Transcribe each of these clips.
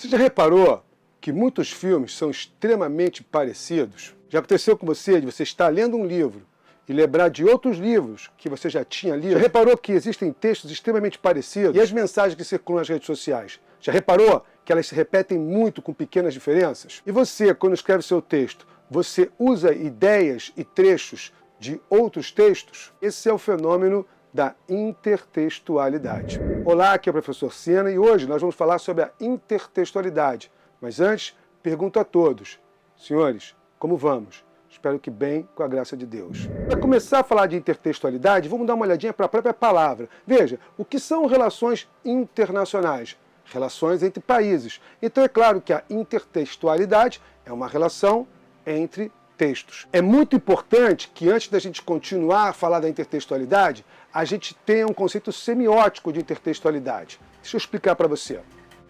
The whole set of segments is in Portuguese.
Você já reparou que muitos filmes são extremamente parecidos? Já aconteceu com você de você estar lendo um livro e lembrar de outros livros que você já tinha lido? Já reparou que existem textos extremamente parecidos? E as mensagens que circulam nas redes sociais? Já reparou que elas se repetem muito com pequenas diferenças? E você, quando escreve seu texto, você usa ideias e trechos de outros textos? Esse é o fenômeno da intertextualidade. Olá, aqui é o professor Sena e hoje nós vamos falar sobre a intertextualidade. Mas antes, pergunto a todos, senhores, como vamos? Espero que bem, com a graça de Deus. Para começar a falar de intertextualidade, vamos dar uma olhadinha para a própria palavra. Veja, o que são relações internacionais? Relações entre países. Então é claro que a intertextualidade é uma relação entre textos. É muito importante que antes da gente continuar a falar da intertextualidade, a gente tenha um conceito semiótico de intertextualidade. Deixa eu explicar para você.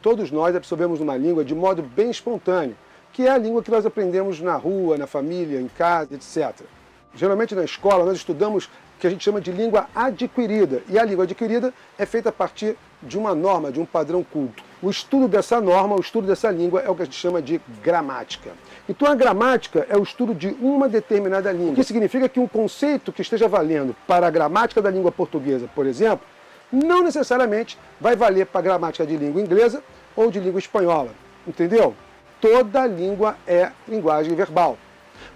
Todos nós absorvemos uma língua de modo bem espontâneo, que é a língua que nós aprendemos na rua, na família, em casa, etc. Geralmente na escola nós estudamos o que a gente chama de língua adquirida, e a língua adquirida é feita a partir de uma norma, de um padrão culto. O estudo dessa norma, o estudo dessa língua é o que a gente chama de gramática. Então a gramática é o estudo de uma determinada língua, o que significa que um conceito que esteja valendo para a gramática da língua portuguesa, por exemplo, não necessariamente vai valer para a gramática de língua inglesa ou de língua espanhola, entendeu? Toda língua é linguagem verbal.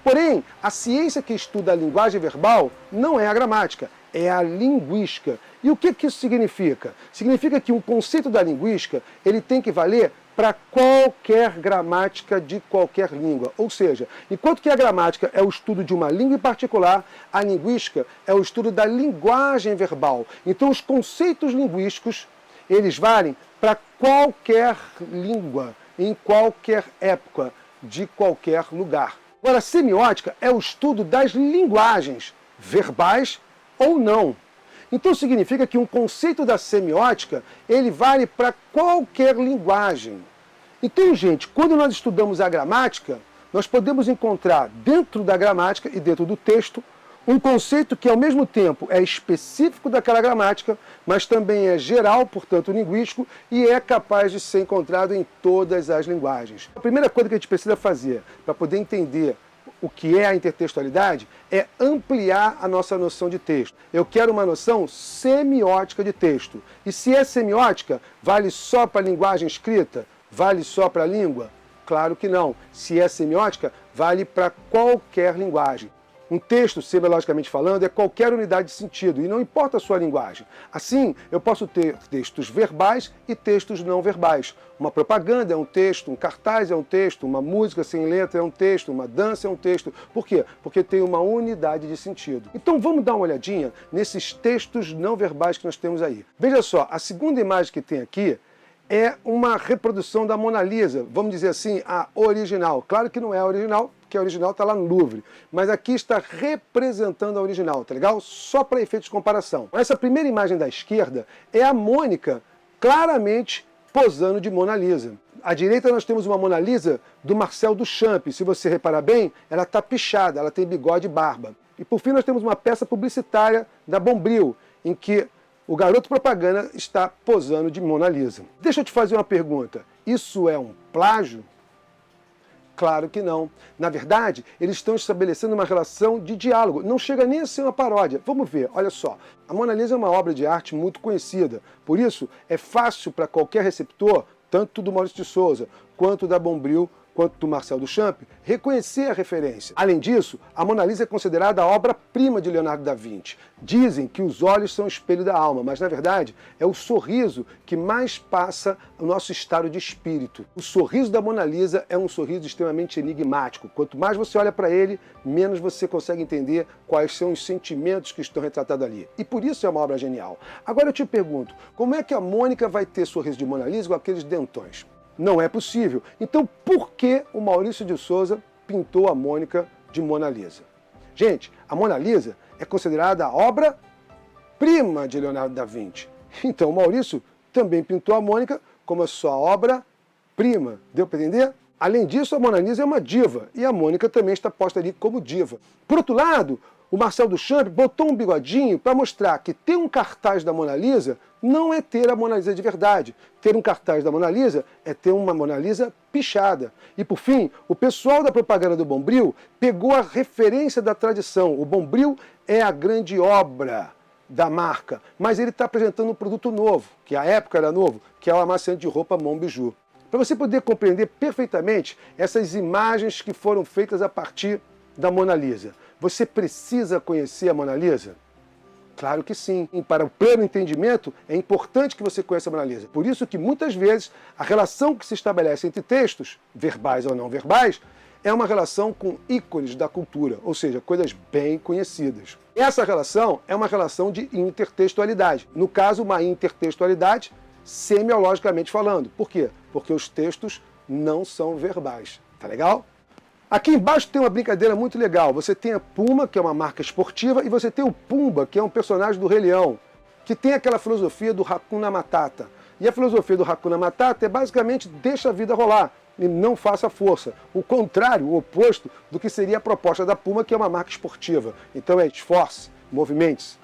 Porém, a ciência que estuda a linguagem verbal não é a gramática, é a linguística. E o que isso significa? Significa que um conceito da linguística ele tem que valer para qualquer gramática de qualquer língua. Ou seja, enquanto que a gramática é o estudo de uma língua em particular, a linguística é o estudo da linguagem verbal. Então os conceitos linguísticos, eles valem para qualquer língua, em qualquer época, de qualquer lugar. Agora, a semiótica é o estudo das linguagens, verbais ou não. Então significa que um conceito da semiótica, ele vale para qualquer linguagem. Então, gente, quando nós estudamos a gramática, nós podemos encontrar dentro da gramática e dentro do texto um conceito que ao mesmo tempo é específico daquela gramática, mas também é geral, portanto linguístico, e é capaz de ser encontrado em todas as linguagens. A primeira coisa que a gente precisa fazer para poder entender o que é a intertextualidade é ampliar a nossa noção de texto. Eu quero uma noção semiótica de texto. E se é semiótica, vale só para a linguagem escrita? Vale só para a língua? Claro que não. Se é semiótica, vale para qualquer linguagem. Um texto, semiologicamente falando, é qualquer unidade de sentido, e não importa a sua linguagem. Assim, eu posso ter textos verbais e textos não verbais. Uma propaganda é um texto, um cartaz é um texto, uma música sem letra é um texto, uma dança é um texto. Por quê? Porque tem uma unidade de sentido. Então vamos dar uma olhadinha nesses textos não verbais que nós temos aí. Veja só, a segunda imagem que tem aqui é uma reprodução da Mona Lisa, vamos dizer assim, a original. Claro que não é a original, porque a original está lá no Louvre, mas aqui está representando a original, tá legal? Só para efeitos de comparação. Essa primeira imagem da esquerda é a Mônica claramente posando de Mona Lisa. À direita nós temos uma Mona Lisa do Marcel Duchamp. Se você reparar bem, ela está pichada, ela tem bigode e barba. E por fim nós temos uma peça publicitária da Bombril, em que o garoto propaganda está posando de Mona Lisa. Deixa eu te fazer uma pergunta. Isso é um plágio? Claro que não. Na verdade, eles estão estabelecendo uma relação de diálogo. Não chega nem a ser uma paródia. Vamos ver, olha só. A Mona Lisa é uma obra de arte muito conhecida. Por isso, é fácil para qualquer receptor, tanto do Maurício de Souza, quanto da Bombril, quanto do Marcel Duchamp, reconhecer a referência. Além disso, a Mona Lisa é considerada a obra-prima de Leonardo da Vinci. Dizem que os olhos são o espelho da alma, mas na verdade é o sorriso que mais passa o nosso estado de espírito. O sorriso da Mona Lisa é um sorriso extremamente enigmático. Quanto mais você olha para ele, menos você consegue entender quais são os sentimentos que estão retratados ali. E por isso é uma obra genial. Agora eu te pergunto, como é que a Mônica vai ter sorriso de Mona Lisa com aqueles dentões? Não é possível. Então, por que o Maurício de Souza pintou a Mônica de Mona Lisa? Gente, a Mona Lisa é considerada a obra-prima de Leonardo da Vinci. Então, o Maurício também pintou a Mônica como a sua obra-prima. Deu para entender? Além disso, a Mona Lisa é uma diva, e a Mônica também está posta ali como diva. Por outro lado, O Marcel Duchamp botou um bigodinho para mostrar que ter um cartaz da Mona Lisa não é ter a Mona Lisa de verdade. Ter um cartaz da Mona Lisa é ter uma Mona Lisa pichada. E por fim, o pessoal da propaganda do Bombril pegou a referência da tradição. O Bombril é a grande obra da marca, mas ele está apresentando um produto novo, que à época era novo, que é o amaciante de roupa Monbiju. Para você poder compreender perfeitamente essas imagens que foram feitas a partir da Mona Lisa, você precisa conhecer a Mona Lisa? Claro que sim. E para o pleno entendimento, é importante que você conheça a Mona Lisa. Por isso que muitas vezes a relação que se estabelece entre textos, verbais ou não verbais, é uma relação com ícones da cultura, ou seja, coisas bem conhecidas. Essa relação é uma relação de intertextualidade. No caso, uma intertextualidade semiologicamente falando. Por quê? Porque os textos não são verbais. Tá legal? Aqui embaixo tem uma brincadeira muito legal. Você tem a Puma, que é uma marca esportiva, e você tem o Pumba, que é um personagem do Rei Leão, que tem aquela filosofia do Hakuna Matata. E a filosofia do Hakuna Matata é basicamente deixa a vida rolar e não faça força. O contrário, o oposto do que seria a proposta da Puma, que é uma marca esportiva. Então é esforce, movimente-se.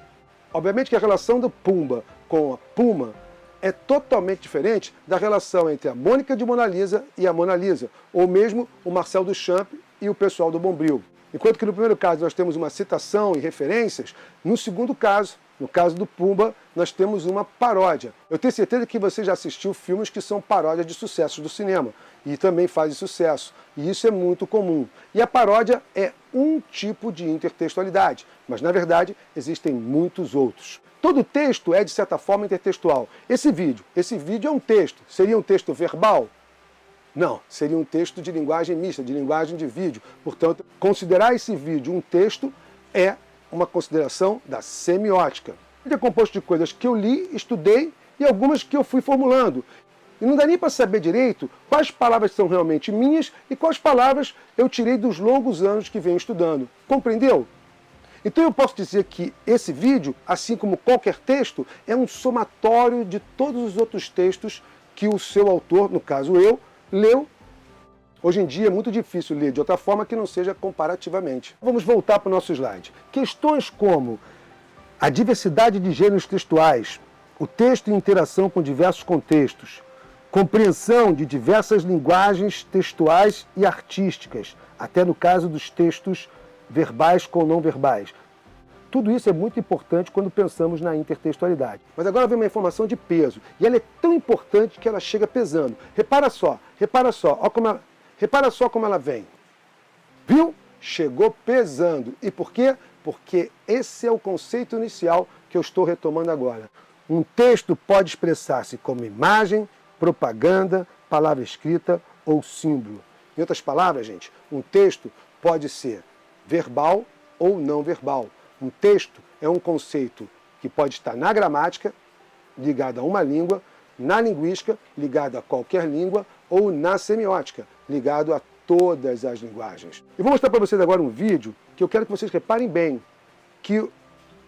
Obviamente que a relação do Pumba com a Puma é totalmente diferente da relação entre a Mônica de Mona Lisa e a Mona Lisa, ou mesmo o Marcel Duchamp e o pessoal do Bombril. Enquanto que no primeiro caso nós temos uma citação e referências, no segundo caso, no caso do Pumba, nós temos uma paródia. Eu tenho certeza que você já assistiu filmes que são paródias de sucessos do cinema, e também fazem sucesso, e isso é muito comum. E a paródia é um tipo de intertextualidade, mas na verdade existem muitos outros. Todo texto é, de certa forma, intertextual. Esse vídeo é um texto. Seria um texto verbal? Não, seria um texto de linguagem mista, de linguagem de vídeo. Portanto, considerar esse vídeo um texto é uma consideração da semiótica. Ele é composto de coisas que eu li, estudei e algumas que eu fui formulando. E não dá nem para saber direito quais palavras são realmente minhas e quais palavras eu tirei dos longos anos que venho estudando. Compreendeu? Então eu posso dizer que esse vídeo, assim como qualquer texto, é um somatório de todos os outros textos que o seu autor, no caso eu, leu. Hoje em dia é muito difícil ler de outra forma que não seja comparativamente. Vamos voltar para o nosso slide. Questões como a diversidade de gêneros textuais, o texto em interação com diversos contextos, compreensão de diversas linguagens textuais e artísticas, até no caso dos textos verbais com não verbais. Tudo isso é muito importante quando pensamos na intertextualidade. Mas agora vem uma informação de peso, e ela é tão importante que ela chega pesando. Repara só, repara só como ela vem. Viu? Chegou pesando. E por quê? Porque esse é o conceito inicial que eu estou retomando agora. Um texto pode expressar-se como imagem, propaganda, palavra escrita ou símbolo. Em outras palavras, gente, um texto pode ser verbal ou não verbal. Um texto é um conceito que pode estar na gramática, ligado a uma língua, na linguística, ligado a qualquer língua, ou na semiótica, ligado a todas as linguagens. Eu vou mostrar para vocês agora um vídeo que eu quero que vocês reparem bem, que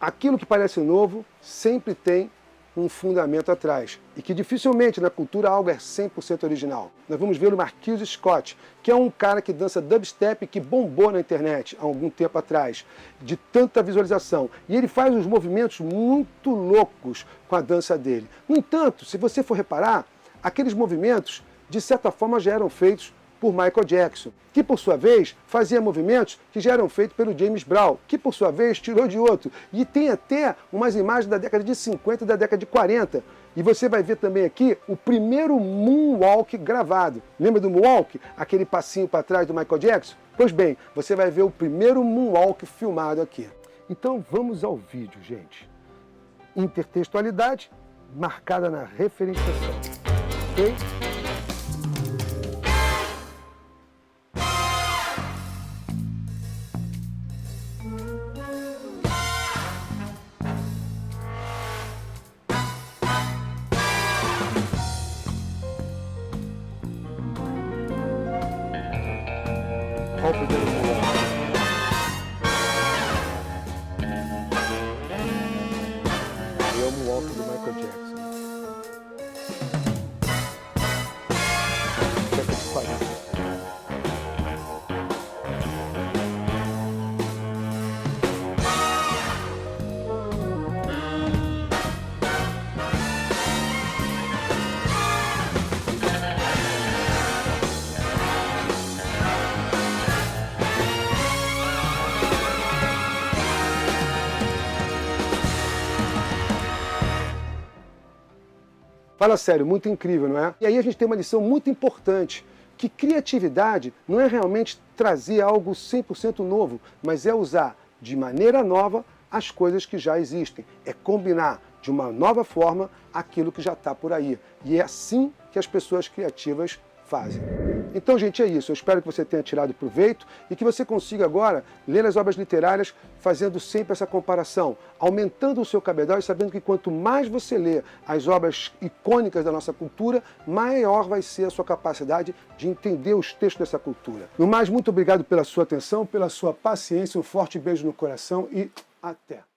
aquilo que parece novo sempre tem um fundamento atrás, e que dificilmente na cultura algo é 100% original. Nós vamos ver o Marquis Scott, que é um cara que dança dubstep que bombou na internet há algum tempo atrás, de tanta visualização, e ele faz uns movimentos muito loucos com a dança dele. No entanto, se você for reparar, aqueles movimentos de certa forma já eram feitos por Michael Jackson, que por sua vez fazia movimentos que já eram feitos pelo James Brown, que por sua vez tirou de outro. E tem até umas imagens da década de 50 e da década de 40. E você vai ver também aqui o primeiro moonwalk gravado. Lembra do moonwalk? Aquele passinho para trás do Michael Jackson? Pois bem, você vai ver o primeiro moonwalk filmado aqui. Então vamos ao vídeo, gente. Intertextualidade marcada na referenciação. Ok? Olha o primeiro moonwalk. É o moonwalk do Michael Jackson. Década de 40. Fala sério, muito incrível, não é? E aí a gente tem uma lição muito importante, que criatividade não é realmente trazer algo 100% novo, mas é usar de maneira nova as coisas que já existem. É combinar de uma nova forma aquilo que já está por aí. E é assim que as pessoas criativas fazem. Então, gente, é isso. Eu espero que você tenha tirado proveito e que você consiga agora ler as obras literárias fazendo sempre essa comparação, aumentando o seu cabedal e sabendo que quanto mais você lê as obras icônicas da nossa cultura, maior vai ser a sua capacidade de entender os textos dessa cultura. No mais, muito obrigado pela sua atenção, pela sua paciência, um forte beijo no coração e até!